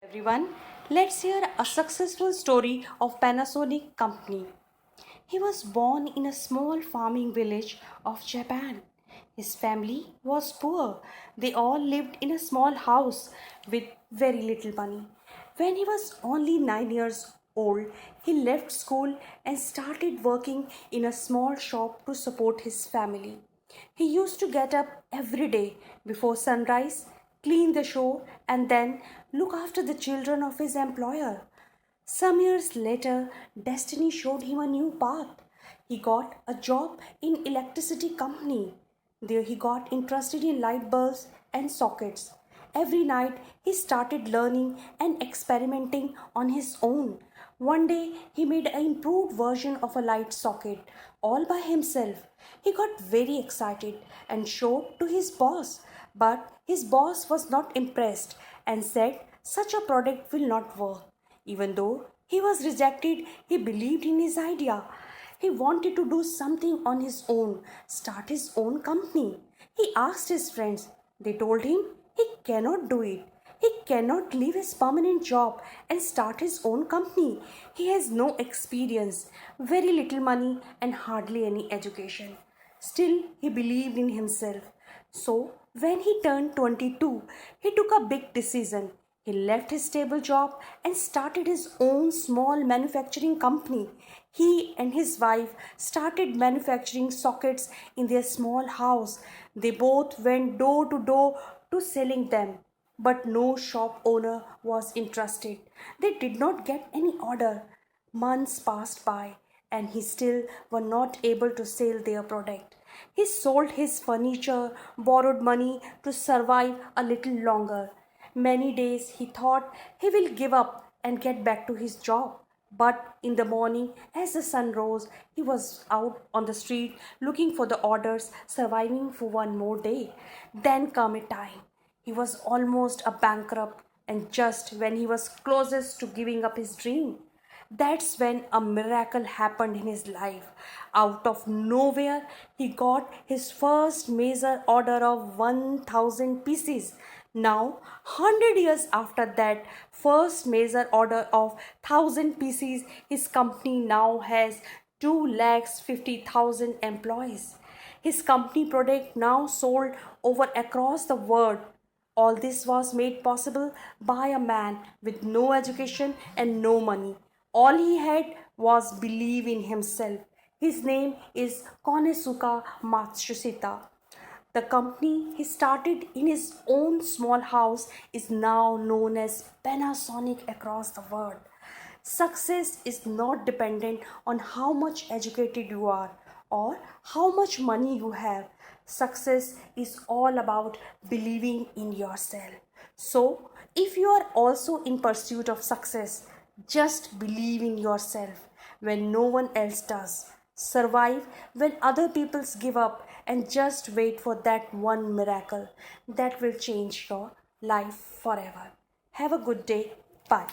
Everyone, let's hear a successful story of Panasonic company. He was born in a small farming village of Japan. His family was poor. They all lived in a small house with very little money. When he was only 9 years old, he left school and started working in a small shop to support his family. He used to get up every day before sunrise, clean the shop, and then look after the children of his employer. Some years later, destiny showed him a new path. He got a job in electricity company. There he got interested in light bulbs and sockets. Every night he started learning and experimenting on his own. One day he made an improved version of a light socket all by himself. He got very excited and showed to his boss, but his boss was not impressed and said such a product will not work. Even though he was rejected, he believed in his idea. He wanted to do something on his own, start his own company. He asked his friends. They told him he cannot do it. He cannot leave his permanent job and start his own company. He has no experience, very little money, and hardly any education. Still, he believed in himself. So, when he turned 22, he took a big decision. He left his stable job and started his own small manufacturing company. He and his wife started manufacturing sockets in their small house. They both went door to door to selling them, but no shop owner was interested. They did not get any order. Months passed by and he still were not able to sell their product. He sold his furniture, borrowed money to survive a little longer. Many days he thought he will give up and get back to his job. But in the morning, as the sun rose, he was out on the street looking for the orders, surviving for one more day. Then came a time. He was almost a bankrupt, and just when he was closest to giving up his dream, that's when a miracle happened in his life. Out of nowhere, he got his first major order of 1000 pieces. Now, 100 years after that first major order of 1000 pieces, his company now has 2,50,000 employees. His company product now sold over across the world. All this was made possible by a man with no education and no money. All he had was belief in himself. His name is Konesuka Matsushita. The company he started in his own small house is now known as Panasonic across the world. Success is not dependent on how much educated you are or how much money you have. Success is all about believing in yourself. So, if you are also in pursuit of success, just believe in yourself when no one else does. Survive when other people give up and just wait for that one miracle that will change your life forever. Have a good day. Bye.